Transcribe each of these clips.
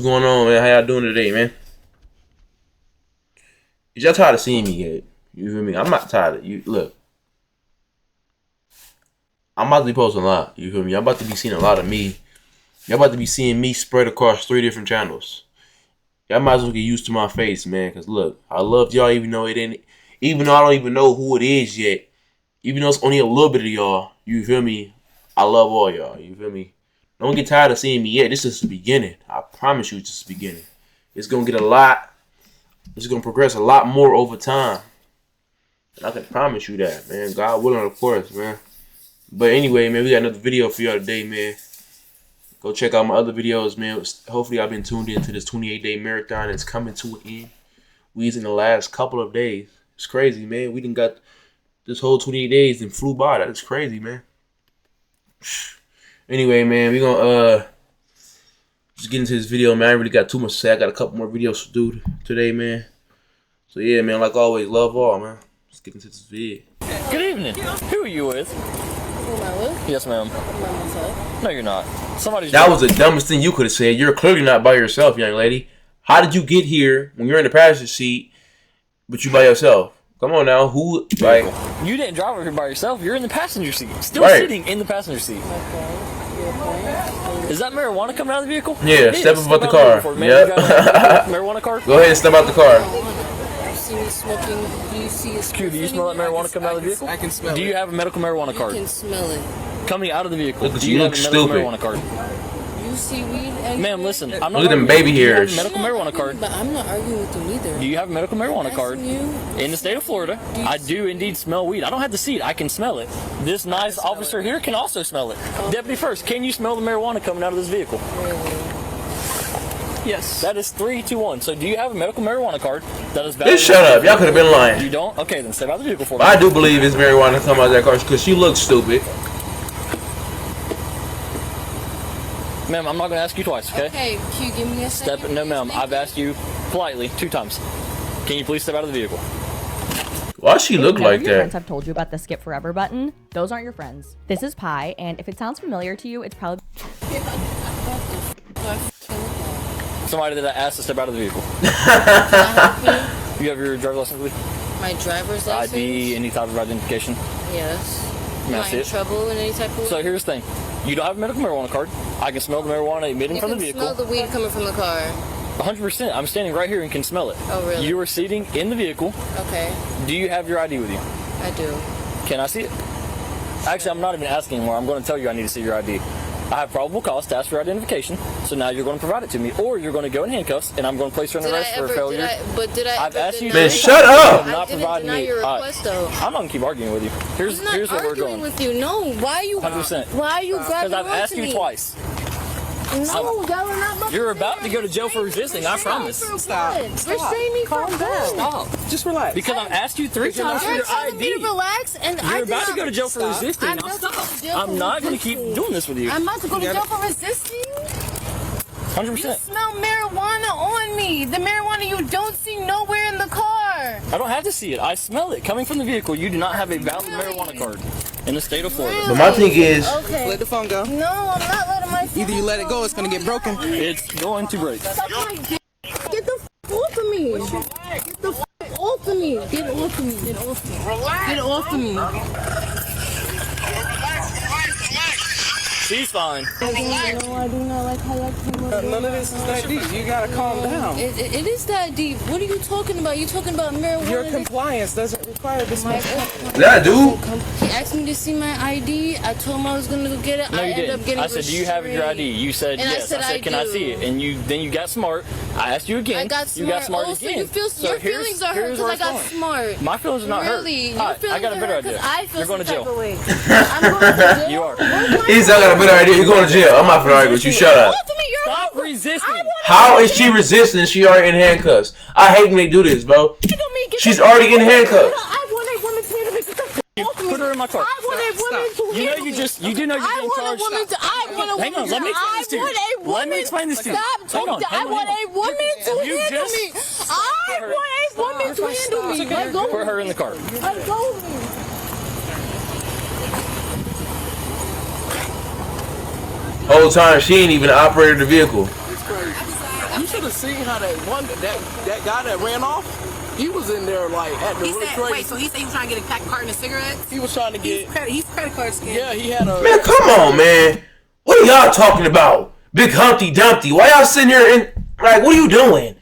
going on, man? How y'all doing today, man? Is y'all tired of seeing me yet? You feel me? I'm not tired of you. Look, I'm about to be posting a lot. You feel me? I'm about to be seeing a lot of me. Y'all about to be seeing me spread across 3 different channels. Y'all might as well get used to my face, man. Cause look, I love y'all, even though it ain't, even though I don't even know who it is yet. Even though it's only a little bit of y'all. You feel me? I love all y'all. You feel me? Don't get tired of seeing me yet. This is the beginning. I promise you, it's just the beginning. It's gonna get a lot. It's gonna progress a lot more over time. And I can promise you that, man. God willing, of course, man. But anyway, man, we got another video for y'all today, man. Go check out my other videos, man. Hopefully, I've been tuned into this 28-day marathon. It's coming to an end. We's in the last couple of days. It's crazy, man. We done got this whole 28 days and flew by. That's crazy, man. Anyway, man, we gonna just get into this video, man. I really got too much to say. I got a couple more videos to do today, man. So yeah, man, like always, love all, man. Let's get into this video. Good evening. Who are you with? Who am I with? Yes, ma'am. I'm by myself. No, you're not. Somebody's. That was the dumbest thing you could have said. You're clearly not by yourself, young lady. How did you get here when you're in the passenger seat, but you by yourself? Come on now, who, like... You didn't drive over here by yourself. You're in the passenger seat. Still right. Sitting in the passenger seat. Okay. Is that marijuana coming out of the vehicle? Yeah, step up the car. Yep. Marijuana card? Go ahead and step out the car. You see me smoking? Do you see a Q, do you smell that marijuana coming out of the vehicle? I can smell it. Do you have a medical marijuana card? You can smell it. Coming out of the vehicle. Look at Do you, you look have a medical stupid. marijuana card? You see weed? Ma'am, listen. I'm not Look at them arguing baby with you. Do you have hairs. a medical marijuana card? But I'm not arguing with you either. Do you have a medical marijuana card? You? In the state of Florida, I do indeed smell weed. I don't have to see it. I can smell it. This nice officer here can also smell it. Deputy First, can you smell the marijuana coming out of this vehicle? Really? Yes. That is 3, 2, 1. So do you have a medical marijuana card that is valid? Just shut up. Y'all could have been lying. You don't? Okay, then step out of the vehicle for me. I do believe it's marijuana coming out of that car because she looks stupid. Ma'am, I'm not going to ask you twice, okay? Okay, can you give me a second? No, ma'am. I've asked you politely 2 times. Can you please step out of the vehicle? Why she look like Your friends that? have told you about the Skip Forever button. Those aren't your friends. This is Pi, and if it sounds familiar to you, it's probably Somebody that I asked to step out of the vehicle. You have your driver's license with you? My driver's license? ID, any type of identification? Yes. May I Am I see in it? trouble in any type of way? So here's the thing. You don't have a medical marijuana card. I can smell the marijuana emitting you from the can vehicle. smell the weed coming from the car. 100%. I'm standing right here and can smell it. Oh, really? You are sitting in the vehicle. Okay, Do you have your ID with you? I do. Can I see it? Actually, I'm not even asking anymore. I'm going to tell you I need to see your ID. I have probable cause to ask for identification, so now you're going to provide it to me, or you're going to go in handcuffs, and I'm going to place you on arrest for failure. I've asked you. Man, shut up! Not I didn't providing deny me. your request, though. I'm not going to keep arguing with you. Here's I'm not what we're arguing going. with you. No, why are you? 100%. Why are you grabbing Because I've onto asked you me? twice. No, y'all are not about You're to about to go to jail for resisting, I promise. Stop. Restrain me from that. Stop. Just relax. Because I've asked you 3 times for You're your telling me to ID. relax, and You're about to go to jail for resisting. I'm Now about to go stop. to jail I'm for not going to keep resisting. doing this with you. I'm about to go to jail for resisting. 100%. Smell marijuana on me. The marijuana you don't see nowhere in the car. I don't have to see it. I smell it coming from the vehicle. You do not have a valid marijuana card in the state of Florida. But my thing is, Okay. Let the phone go. No, I'm not letting my phone Either you let it go, it's gonna get broken. It's going to break. Get the f off of me. Get the f off of me. Get off of me. Get off of me. Get off of me. She's fine. No, I do not like how y'all came up. None of this is that deep. You gotta calm down. It is that deep. What are you talking about? You talking about marijuana? Your compliance doesn't require this much. yeah, dude. He asked me to see my ID. I told him I was gonna go get it. No, I you ended up didn't. getting I said, do you have your ID? You said, And I yes. said, I said, can I do. see it? And then you got smart. I asked you again. I got smart. You got smart oh, again. So you feel So your here's- feelings are hurt here's because where I it's got going. smart. My feelings are not Really? hurt. Your All right, feelings I got a are better hurt 'cause idea. I feel You're going to some type jail. of way. I'm going to jail. You are. He's not got a better idea. You're going to jail. I'm not for arguing with you. Shut up. Stop resisting. How is she resisting? She already in handcuffs. I hate when they do this, bro. She's already in handcuffs. I want a woman to handle me. Get the f off me. Put her in my car. I want a woman to You know handle you me. just, you do know you're I getting want a charged. woman to. I want a woman. Hang on, let me explain this to you. Let me explain this to you. Stop Hang on, talking. I hang on, want hang a on. woman to You handle just- me. I want a woman to handle me. Let go. Put her in the car. Let go of me. Whole time she ain't even operated the vehicle. should have seen how that guy that ran off. He was in there like at the registration. Wait, so he said he was trying to get a carton of cigarettes? He was trying to get. He's credit card scam. Yeah, he had a. Man, come on, man. What are y'all talking about? Big Humpty Dumpty. Why y'all sitting here and like, what are you doing?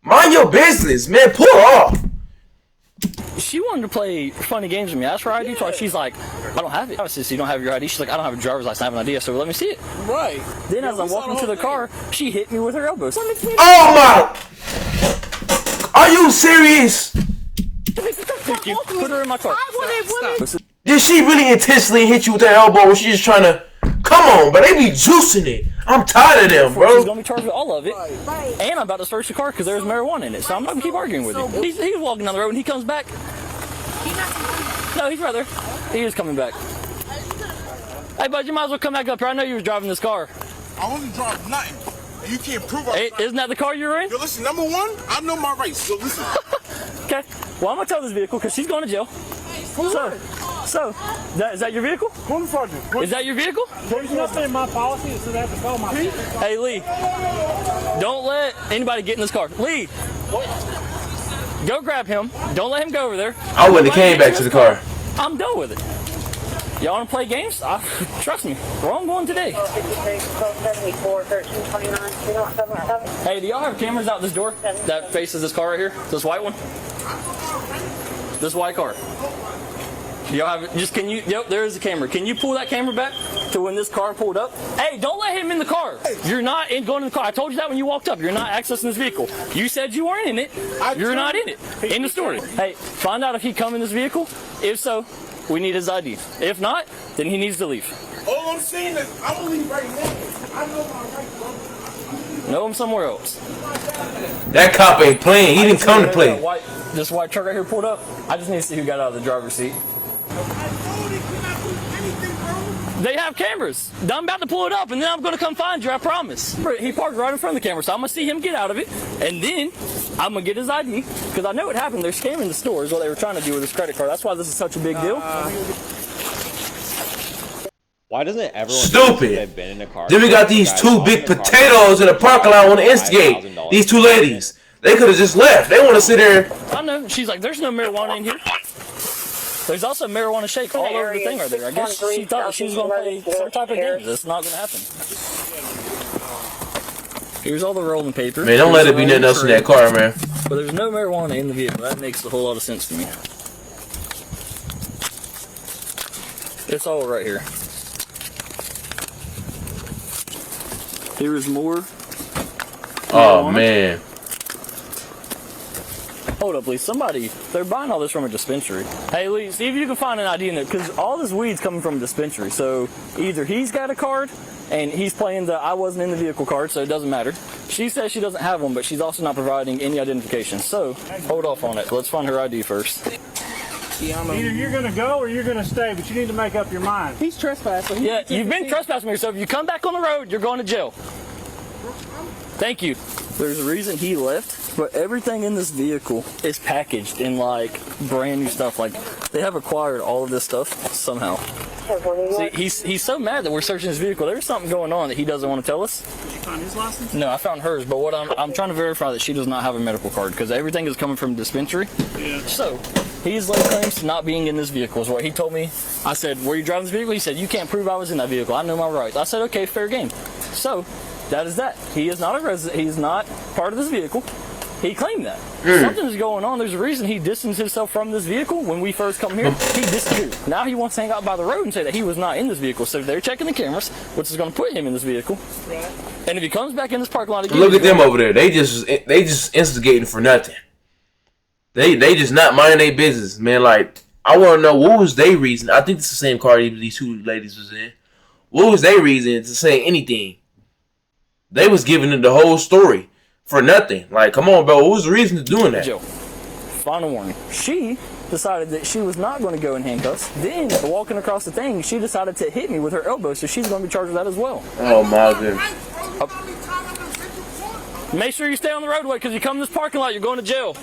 Mind your business, man. Pull off. She wanted to play funny games with me. I asked for her ID twice. She's like, I don't have it. I said, so you don't have your ID? She's like, I don't have a driver's license. I have an ID. So let me see it. Right. Then as I'm walking to the car, she hit me with her elbows. Oh my! Are you serious? Put her in my car. Did she really intentionally hit you with that elbow? Or she just trying to? Come on, but they be juicing it. I'm tired of them, bro. She's gonna be charged with all of it, and I'm about to search the car because there's marijuana in it. So I'm not gonna keep arguing with him. He's walking down the road and he comes back. No, he's right there. He is coming back. Hey, bud, you might as well come back up here. I know you was driving this car. I wasn't driving nothing. And you can't prove it. Hey, isn't that the car you were in? Yo, listen, number one, I know my rights. So listen. Okay. Well, I'm gonna tow this vehicle because she's going to jail. So, is that your vehicle? Is that your vehicle? There's nothing in my policy that says I have to tell my vehicle. Hey, Lee, don't let anybody get in this car. Lee, go grab him. Don't let him go over there. I wouldn't have came back to the car. I'm done with it. Y'all want to play games? Trust me, we're on one today. Hey, do y'all have cameras out this door that faces this car right here? This white one? This white car. Y'all have it? Can you? Yep, there is a camera. Can you pull that camera back to when this car pulled up? Hey, don't let him in the car. You're not going in the car. I told you that when you walked up. You're not accessing this vehicle. You said you weren't in it. You're not in it. In the story. Hey, find out if he come in this vehicle. If so, we need his ID. If not, then he needs to leave. All I'm saying is, I'm gonna leave right now. I know my rights, bro. Know him somewhere else. That cop ain't playing. He didn't come to play. This white truck right here pulled up. I just need to see who got out of the driver's seat. They have cameras. I'm about to pull it up, and then I'm going to come find you, I promise. He parked right in front of the camera, so I'm going to see him get out of it, and then I'm going to get his ID, because I know what happened. They're scamming the store is what they were trying to do with his credit card. That's why this is such a big deal. Why doesn't everyone Stupid. they've been in a car? Then we got these two big potatoes in the parking lot on the instigate. These two ladies. They could have just left. They want to sit there. I know. She's like, there's no marijuana in here. There's also marijuana shake all over the thing right there. I guess she thought she was going to play some type of game. That's not going to happen. Here's all the rolling paper. Man, don't let it be nothing else in that car, man. But there's no marijuana in the vehicle. That makes a whole lot of sense to me. It's all right here. Here is more. Oh, man. Hold up, please. Somebody, they're buying all this from a dispensary. Hey, Lee, see if you can find an ID in there, because all this weed's coming from a dispensary. So either he's got a card, and he's playing the I wasn't in the vehicle card, so it doesn't matter. She says she doesn't have one, but she's also not providing any identification. So hold off on it. Let's find her ID first. Either you're going to go or you're going to stay, but you need to make up your mind. He's trespassing. Yeah, you've been trespassing me, so if you come back on the road, you're going to jail. Thank you. There's a reason he left, but everything in this vehicle is packaged in like brand new stuff. Like they have acquired all of this stuff somehow. See, he's so mad that we're searching his vehicle. There's something going on that he doesn't want to tell us. Did you find his license? No, I found hers, but what I'm trying to verify that she does not have a medical card because everything is coming from a dispensary. Yeah. So he's laid claims to not being in this vehicle is what he told me. I said, were you driving this vehicle? He said, you can't prove I was in that vehicle. I know my rights. I said, okay, fair game. So that is that. He is not a resident. He's not part of this vehicle. He claimed that. Something's going on. There's a reason he distanced himself from this vehicle when we first come here. He disappeared. Now he wants to hang out by the road and say that he was not in this vehicle. So they're checking the cameras, which is going to put him in this vehicle. Right. And if he comes back in this parking lot again, look at them over there. They just instigating for nothing. They just not minding their business, man. Like I want to know what was their reason. I think it's the same car these two ladies was in. What was their reason to say anything? They was giving them the whole story for nothing. Like, come on, bro. What was the reason to doing that? Joe, final warning. She decided that she was not going to go in handcuffs. Then, walking across the thing, she decided to hit me with her elbow, so she's going to be charged with that as well. Oh, my goodness. Make sure you stay on the roadway, because you come in this parking lot, you're going to jail.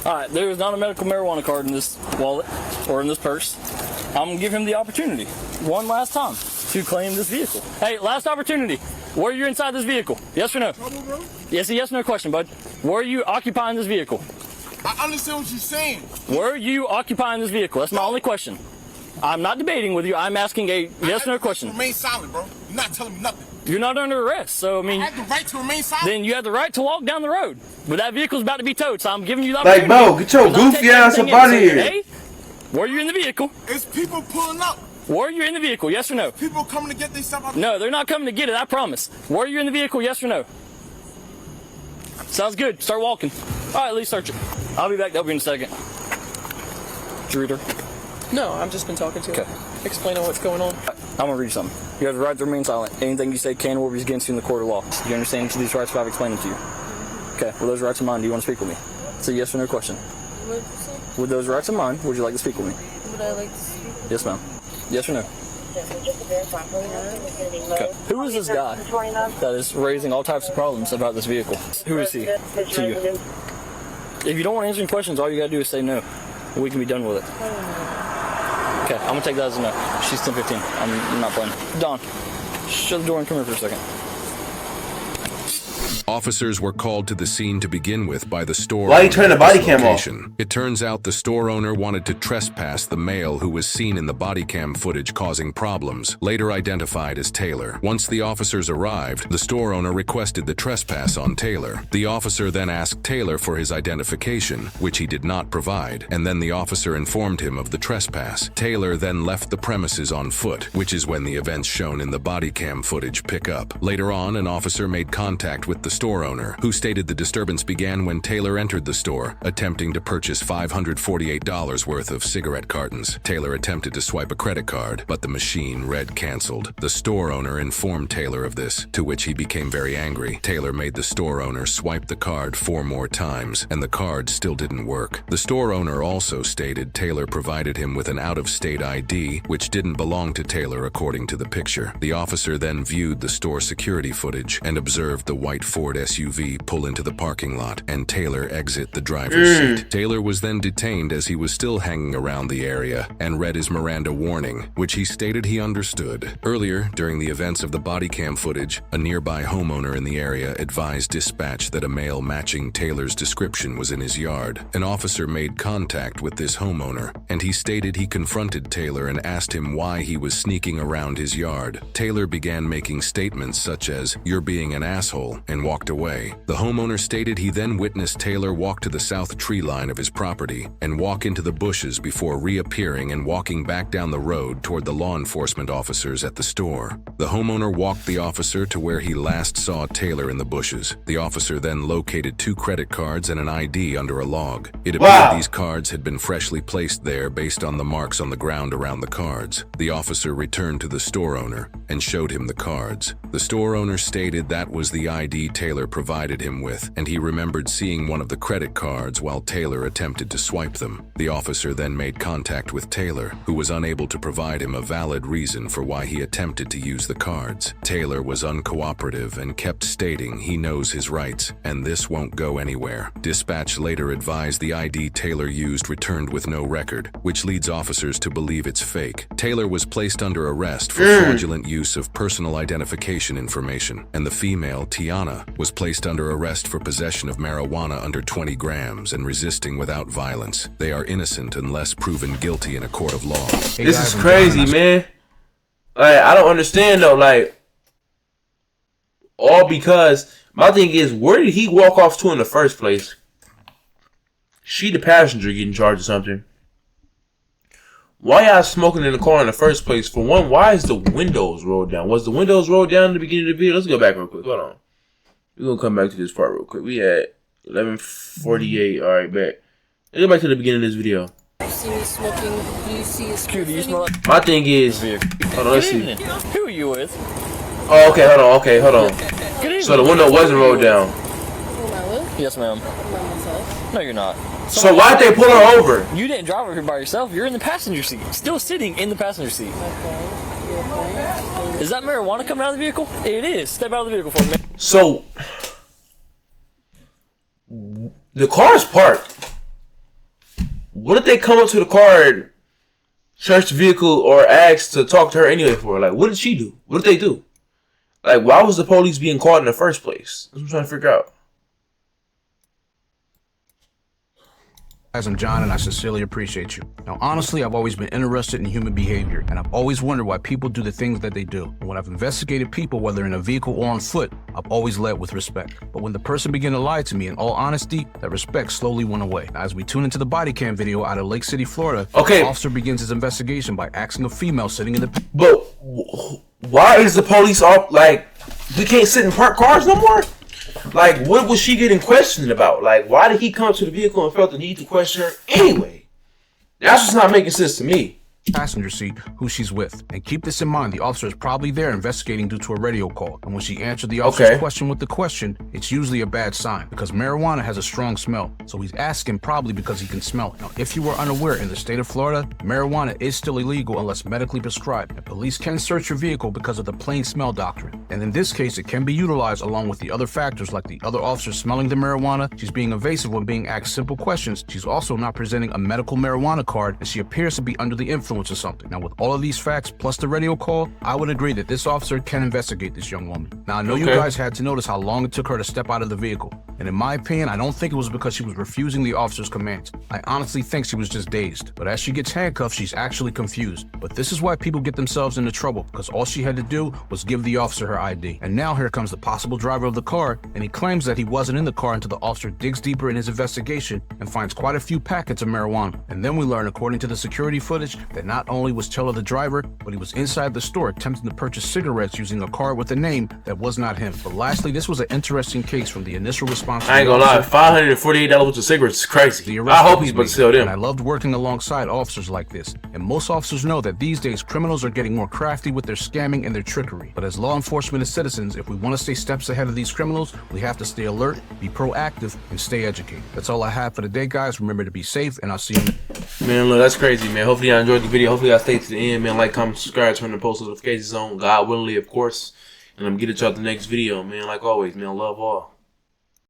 Alright, there is not a medical marijuana card in this wallet, or in this purse. I'm going to give him the opportunity, one last time. to claim this vehicle. Hey, last opportunity. Were you inside this vehicle? Yes or no? Yes, a yes or no question, bud. Were you occupying this vehicle? I understand what you're saying. Were you occupying this vehicle? That's my only question. I'm not debating with you. I'm asking a yes or no question. Remain silent, bro. You're not telling me nothing. You're not under arrest, so I mean. I have the right to remain silent. Then you have the right to walk down the road. But that vehicle's about to be towed, so I'm giving you the Like, opportunity. bro, get your goofy ass up out of here. Hey, were you in the vehicle? It's people pulling up. Were you in the vehicle? Yes or no? People coming to get their stuff out. No, they're not coming to get it, I promise. Were you in the vehicle? Yes or no? Sounds good. Start walking. All right, at least search it. I'll be back to help you in a second. Reader. No, I've just been talking to him. Okay. Explaining what's going on. I'm gonna read you something. You have the right to remain silent. Anything you say can or will be against you in the court of law. Do you understand each of these rights if I've explained them to you? Okay, with those rights in mind, do you want to speak with me? It's a yes or no question. What did you say? With those rights in mind, would you like to speak with me? Would I like to speak? Yes, ma'am. Yes or no? Okay. Who is this guy that is raising all types of problems about this vehicle? Who is he to you? If you don't want to answer any questions, all you gotta do is say no. We can be done with it. Okay, I'm gonna take that as a no. She's 10:15. I'm not playing. Don, shut the door and come here for a second. Officers were called to the scene to begin with by the store. Why you turn the body cam off? It turns out the store owner wanted to trespass the male who was seen in the body cam footage causing problems, later identified as Taylor. Once the officers arrived, the store owner requested the trespass on Taylor. The officer then asked Taylor for his identification, which he did not provide, and then the officer informed him of the trespass. Taylor then left the premises on foot, which is when the events shown in the body cam footage pick up. Later on, an officer made contact with the store owner, who stated the disturbance began when Taylor entered the store, attempting to purchase $548 worth of cigarette cartons. Taylor attempted to swipe a credit card, but the machine read canceled. The store owner informed Taylor of this, to which he became very angry. Taylor made the store owner swipe the card 4 more times, and the card still didn't work. The store owner also stated Taylor provided him with an out-of-state ID, which didn't belong to Taylor according to the picture. The officer then viewed the store security footage and observed the white Ford SUV pull into the parking lot and Taylor exit the driver's seat. Taylor was then detained as he was still hanging around the area and read his Miranda warning, which he stated he understood. Earlier, during the events of the body cam footage, a nearby homeowner in the area advised dispatch that a male matching Taylor's description was in his yard. An officer made contact with this homeowner, and he stated he confronted Taylor and asked him why he was sneaking around his yard. Taylor began making statements such as, "You're being an asshole," and walked away. The homeowner stated he then witnessed Taylor walk to the south tree line of his property and walk into the bushes before reappearing and walking back down the road toward the law enforcement officers at the store. The homeowner walked the officer to where he last saw Taylor in the bushes. The officer then located 2 credit cards and an ID under a log. It appeared these cards had been freshly placed there based on the marks on the ground around the cards. The officer returned to the store owner and showed him the cards. The store owner stated that was the ID Taylor provided him with, and he remembered seeing one of the credit cards while Taylor attempted to swipe them. The officer then made contact with Taylor, who was unable to provide him a valid reason for why he attempted to use the cards. Taylor was uncooperative and kept stating he knows his rights, and this won't go anywhere. Dispatch later advised the ID Taylor used returned with no record, which leads officers to believe it's fake. Taylor was placed under arrest for fraudulent use of personal identification information, and the female, Tiana, was placed under arrest for possession of marijuana under 20 grams and resisting without violence. They are innocent unless proven guilty in a court of law. This is crazy, man. Like, I don't understand though. Like, all because my thing is, where did he walk off to in the first place? She the passenger getting charged or something. Why y'all smoking in the car in the first place? For one, why is the windows rolled down? Was the windows rolled down in the beginning of the video? Let's go back real quick. Hold on. We're going to come back to this part real quick. We had 11:48. All right, back. Let's go back to the beginning of this video. You see me smoking? Do you see a Q, do you smell it? My thing is... Hold on, let's see. Who are you with? Oh, okay, hold on. Okay, hold on. Good evening. So the window wasn't rolled down. Who am I with? Yes, ma'am. I'm by myself. No, you're not. So why'd they pull her over? You didn't drive over here by yourself. You're in the passenger seat. Still sitting in the passenger seat. Okay. You're okay. Is that marijuana coming out of the vehicle? It is. Step out of the vehicle for me. So... the car is parked. What if they come up to the car search the vehicle or ask to talk to her anyway for? Like, what did she do? What did they do? Like, why was the police being called in the first place? That's what I'm trying to figure out. Guys, I'm John, and I sincerely appreciate you. Now, honestly, I've always been interested in human behavior, and I've always wondered why people do the things that they do. And when I've investigated people, whether in a vehicle or on foot, I've always led with respect. But when the person began to lie to me, in all honesty, that respect slowly went away. Now, as we tune into the body cam video out of Lake City, Florida, the officer begins his investigation by asking a female sitting in the... But why is the police off, like, we can't sit in parked cars no more? Like, what was she getting questioned about? Like, why did he come to the vehicle and felt the need to question her anyway? That's just not making sense to me. Passenger seat who she's with. And keep this in mind, the officer is probably there investigating due to a radio call. And when she answered the officer's question with the question, it's usually a bad sign because marijuana has a strong smell. So he's asking probably because he can smell it. Now, if you were unaware, in the state of Florida, marijuana is still illegal unless medically prescribed. And police can search your vehicle because of the plain smell doctrine. And in this case, it can be utilized along with the other factors like the other officer smelling the marijuana, she's being evasive when being asked simple questions, she's also not presenting a medical marijuana card, and she appears to be under the influence or something. Now, with all of these facts plus the radio call, I would agree that this officer can investigate this young woman. Now, I know you guys had to notice how long it took her to step out of the vehicle. And in my opinion, I don't think it was because she was refusing the officer's commands. I honestly think she was just dazed. But as she gets handcuffed, she's actually confused. But this is why people get themselves into trouble, because all she had to do was give the officer her ID. And now here comes the possible driver of the car, and he claims that he wasn't in the car until the officer digs deeper in his investigation and finds quite a few packets of marijuana. And then we learn, according to the security footage, that not only was Teller the driver, but he was inside the store attempting to purchase cigarettes using a card with a name that was not him. But lastly, this was an interesting case from the initial response. I ain't gonna lie, $548 worth of cigarettes is crazy. I hope he's about to sell them. And I loved working alongside officers like this. And most officers know that these days criminals are getting more crafty with their scamming and their trickery. But as law enforcement and citizens, if we want to stay steps ahead of these criminals, we have to stay alert, be proactive, and stay educated. That's all I have for today, guys. Remember to be safe, and I'll see you. Man, look, that's crazy, man. Hopefully y'all enjoyed the video. Hopefully y'all stayed to the end, man. Like, comment, subscribe, turn the post notifications on. God willingly, of course. And I'm gonna get at y'all the next video, man. Like always, man. Love all.